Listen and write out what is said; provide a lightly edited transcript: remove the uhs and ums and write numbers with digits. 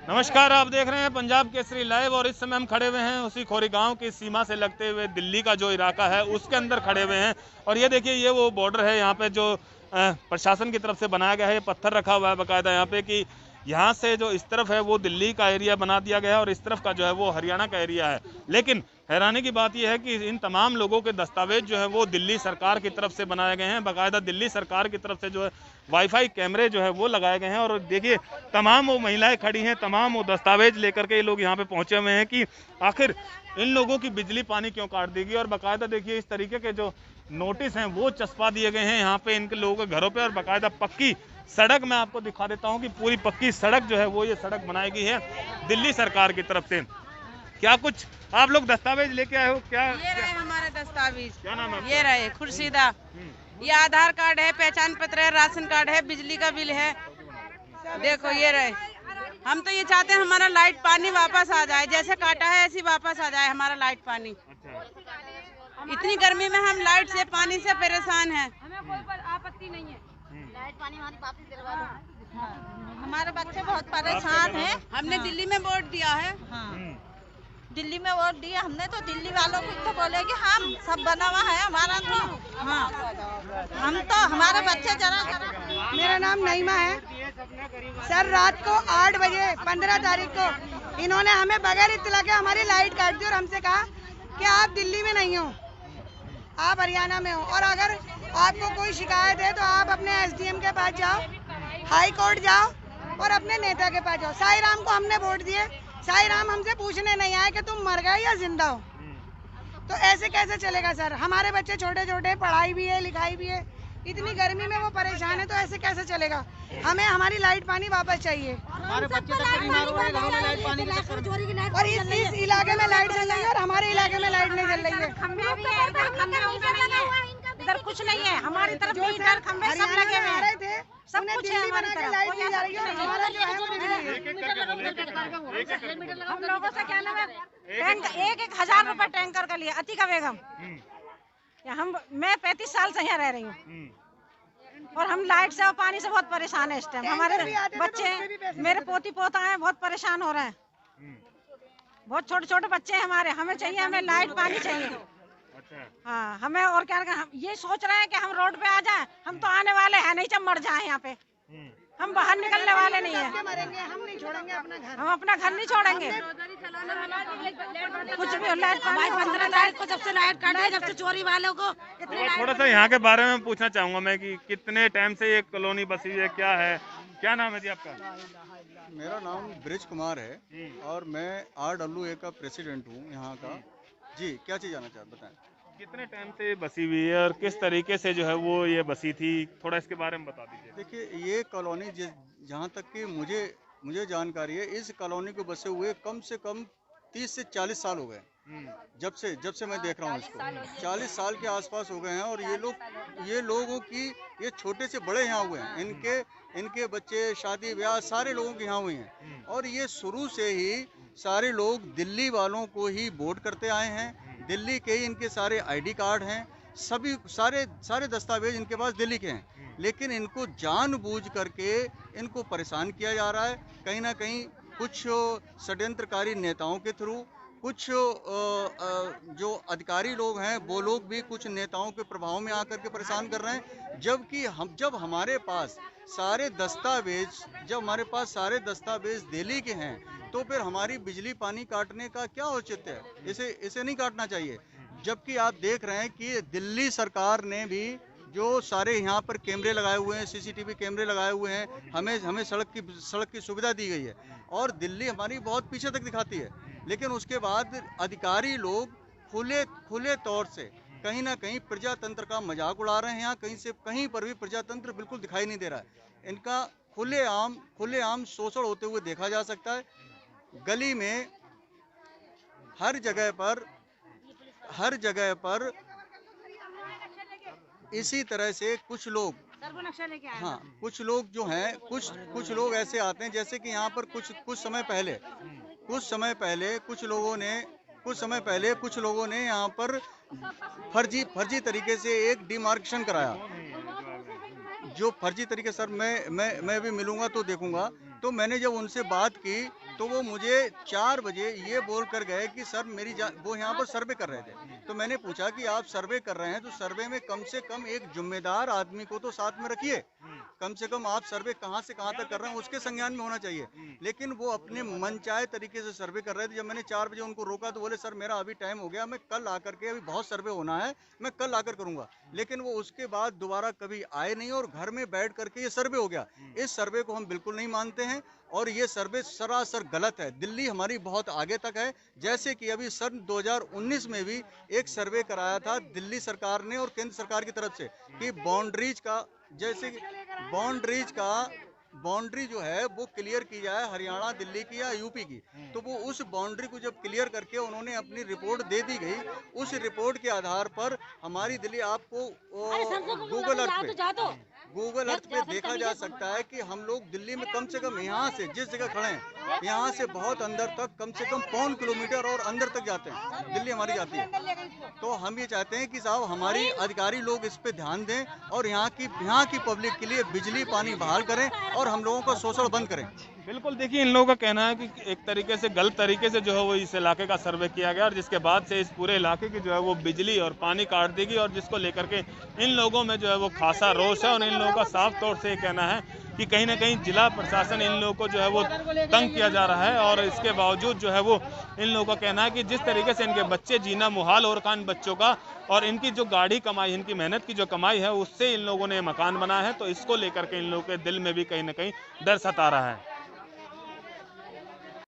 नमस्कार, आप देख रहे हैं पंजाब केसरी लाइव और इस समय हम खड़े हुए हैं उसी खोरीगांव की सीमा से लगते हुए दिल्ली का जो इलाका है उसके अंदर खड़े हुए हैं। और ये देखिए, ये वो बॉर्डर है यहाँ पे जो प्रशासन की तरफ से बनाया गया है। ये पत्थर रखा हुआ है बाकायदा यहाँ पे कि यहाँ से जो इस तरफ है वो दिल्ली का एरिया बना दिया गया है और इस तरफ का जो है वो हरियाणा का एरिया है। लेकिन हैरानी की बात यह है कि इन तमाम लोगों के दस्तावेज जो है वो दिल्ली सरकार की तरफ से बनाए गए हैं। बाकायदा दिल्ली सरकार की तरफ से जो है वाईफाई कैमरे जो है वो लगाए गए हैं। और देखिए, तमाम वो महिलाएं खड़ी हैं, तमाम वो दस्तावेज लेकर के ये लोग यहाँ पे पहुंचे हुए हैं कि आखिर इन लोगों की बिजली पानी क्यों काट देगी। और बाकायदा देखिए, इस तरीके के जो नोटिस हैं वो चस्पा दिए गए हैं यहाँ पे इनके लोगों के घरों पे। और बाकायदा पक्की सड़क मैं आपको दिखा देता हूँ कि पूरी पक्की सड़क जो है वो ये सड़क बनाई गई है दिल्ली सरकार की तरफ से। क्या कुछ आप लोग दस्तावेज लेके आए हो? क्या ये रहे हमारे दस्तावेज। क्या नाम है? ये रहे खुर्शीदा। ये आधार कार्ड है, पहचान पत्र है, राशन कार्ड है, बिजली का बिल है। देखो ये रहे। हम तो ये चाहते हैं हमारा लाइट पानी वापस आ जाए, जैसे काटा है ऐसी वापस आ जाए हमारा लाइट पानी। इतनी गर्मी में हम लाइट से पानी से परेशान हैं। हमें कोई आपत्ति नहीं है, लाइट पानी हमारी वापस दिलवा दो। हमारे बच्चे बहुत परेशान हैं। हमने दिल्ली में वोट दिया है। दिल्ली में वोट दिया हमने, तो दिल्ली वालों को तो बोले कि हम सब बना हुआ है हमारा तो। हम तो हमारे बच्चे जरा। मेरा नाम नईमा है सर। रात को 8 बजे 15 तारीख को इन्होंने हमें बगैर इत्तला के हमारी लाइट काट दी और हमसे कहा कि आप दिल्ली में नहीं हो, आप हरियाणा में हो, और अगर आपको कोई शिकायत है तो आप अपने एसडीएम के पास जाओ, हाई कोर्ट जाओ और अपने नेता के पास जाओ। साई राम को हमने वोट दिए, साई राम हमसे पूछने नहीं आए कि तुम मर गए या जिंदा हो। तो ऐसे कैसे चलेगा सर? हमारे बच्चे छोटे छोटे, पढ़ाई भी है, लिखाई भी है, इतनी गर्मी में वो परेशान है, तो ऐसे कैसे चलेगा? हमें हमारी लाइट पानी वापस चाहिए। हमारे बच्चे तक बीमार हो रहे हैं, घरों में लाइट पानी के चक्कर में। और इस इलाके में लाइट जल रही है और हमारे इलाके में लाइट नहीं जल रही है। इधर कुछ नहीं है, हमारी तरफ मीटर खंभे सब लगे हुए हैं, सब कुछ है हमारी तरफ। लाइट नहीं जा रही है, हमारा जो है वो बिजली है। हम लोगों से क्या नाम है, टैंक 1,000 रुपए टैंकर का लिया। अतिका बेगम, मैं 35 साल से यहाँ रह रही हूँ और हम लाइट से और पानी से बहुत परेशान है इस टाइम। हमारे बच्चे, मेरे पोती पोता हैं, बहुत परेशान हो रहे हैं। बहुत छोटे छोटे बच्चे हैं हमारे। हमें चाहिए, हमें लाइट पानी चाहिए। हाँ, हमें और क्या, हम ये सोच रहे हैं कि हम रोड पे आ जाएं। हम तो आने वाले हैं नहीं, जब मर जाएं यहाँ पे। हम बाहर निकलने वाले नहीं है। मरेंगे, हम नहीं छोड़ेंगे अपना घर। हम अपना घर नहीं छोड़ेंगे। कुछ भी लाइट पानी 15 तारीख को जब से लाइट काटा है, जब से चोरी वालों को थोड़ा सा यहाँ के बारे में पूछना चाहूंगा मैं कि कितने टाइम से ये कॉलोनी बसी है, क्या है? क्या नाम है जी आपका? मेरा नाम ब्रिज कुमार है और मैं RWA का प्रेसिडेंट हूँ यहाँ का। जी, क्या चीज़ जाना चाहते बताएं? कितने टाइम से बसी हुई है और किस तरीके से जो है वो ये बसी थी, थोड़ा इसके बारे में बता दीजिए। देखिए, ये कॉलोनी जहाँ तक कि मुझे जानकारी है, इस कॉलोनी को बसे हुए कम से कम 30 से 40 साल हो गए। जब से मैं देख रहा हूँ इसको 40 साल के आसपास हो गए हैं। और ये लोगों की, ये छोटे से बड़े यहाँ हुए हैं, इनके बच्चे, शादी ब्याह सारे लोगों के यहाँ हुए हैं। और ये शुरू से ही सारे लोग दिल्ली वालों को ही वोट करते आए हैं। दिल्ली के ही इनके सारे ID कार्ड हैं, सभी सारे दस्तावेज इनके पास दिल्ली के हैं। लेकिन इनको जानबूझ करके इनको परेशान किया जा रहा है। कहीं ना कहीं कुछ षड्यंत्रकारी नेताओं के थ्रू, कुछ जो अधिकारी लोग हैं वो लोग भी कुछ नेताओं के प्रभाव में आकर के परेशान कर रहे हैं। जबकि जब हमारे पास सारे दस्तावेज दिल्ली के हैं, तो फिर हमारी बिजली पानी काटने का क्या औचित्य है? इसे नहीं काटना चाहिए। जबकि आप देख रहे हैं कि दिल्ली सरकार ने भी जो सारे यहाँ पर कैमरे लगाए हुए हैं, CCTV कैमरे लगाए हुए हैं, हमें सड़क की सुविधा दी गई है और दिल्ली हमारी बहुत पीछे तक दिखाती है। लेकिन उसके बाद अधिकारी लोग खुले तौर से कहीं ना कहीं प्रजातंत्र का मजाक उड़ा रहे हैं। यहाँ कहीं पर भी प्रजातंत्र बिल्कुल दिखाई नहीं दे रहा है। इनका खुलेआम शोषण होते हुए देखा जा सकता है। गली में हर जगह पर इसी तरह से कुछ लोग, हाँ, कुछ लोग जो हैं, कुछ लोग ऐसे आते हैं, जैसे कि यहाँ पर कुछ समय पहले कुछ लोगों ने यहाँ पर फर्जी तरीके से एक डिमार्केशन कराया। जो फर्जी तरीके, सर मैं भी मिलूंगा तो देखूंगा। तो मैंने जब उनसे बात की तो वो मुझे 4 बजे ये बोल कर गए कि सर वो यहाँ पर सर्वे कर रहे थे। तो मैंने पूछा कि आप सर्वे कर रहे हैं तो सर्वे में कम से कम एक जिम्मेदार आदमी को तो साथ में रखिए, कम से कम आप सर्वे कहाँ से कहाँ तक कर रहे हैं उसके संज्ञान में होना चाहिए। लेकिन वो अपने मनचाहे तरीके से सर्वे कर रहे थे। जब मैंने 4 बजे उनको रोका तो बोले सर मेरा अभी टाइम हो गया, मैं कल आकर के, अभी बहुत सर्वे होना है, मैं कल आकर करूंगा। लेकिन वो उसके बाद दोबारा कभी आए नहीं और घर में बैठ करके ये सर्वे हो गया। इस सर्वे को हम बिल्कुल नहीं मानते हैं और ये सर्वे सरासर गलत है। दिल्ली हमारी बहुत आगे तक है। जैसे कि अभी सन 2019 में भी एक सर्वे कराया था दिल्ली सरकार ने और केंद्र सरकार की तरफ से कि बाउंड्रीज का, जैसे बाउंड्री जो है वो क्लियर की जाए हरियाणा, दिल्ली की या यूपी की। तो वो उस बाउंड्री को जब क्लियर करके उन्होंने अपनी रिपोर्ट दे दी गई, उस रिपोर्ट के आधार पर हमारी दिल्ली, आपको गूगल अर्थ पे देखा जा सकता है कि हम लोग दिल्ली में कम से कम यहाँ से जिस जगह खड़े हैं यहाँ से बहुत अंदर तक, कम से कम 1.25 किलोमीटर और अंदर तक जाते हैं, दिल्ली हमारी जाती है। तो हम ये चाहते हैं कि साहब हमारी अधिकारी लोग इस पे ध्यान दें और यहाँ की पब्लिक के लिए बिजली पानी बहाल करें और हम लोगों का शोषण बंद करें। बिल्कुल, देखिए इन लोगों का कहना है कि एक तरीके से गलत तरीके से जो है वो इस इलाके का सर्वे किया गया और जिसके बाद से इस पूरे इलाके की जो है वो बिजली और पानी काट देगी और जिसको लेकर के इन लोगों में जो है वो खासा रोष है। और इन लोगों का साफ तौर से ये कहना है कि कहीं ना कहीं जिला प्रशासन इन लोगों को जो है वो तंग किया जा रहा है और इसके बावजूद जो है वो इन लोगों का कहना है कि जिस तरीके से इनके बच्चे जीना मुहाल हो रखा है इन बच्चों का और इनकी जो गाढ़ी कमाई, इनकी मेहनत की जो कमाई है उससे इन लोगों ने मकान बनाया है, तो इसको लेकर के इन लोगों के दिल में भी कहीं ना कहीं डर सता रहा है।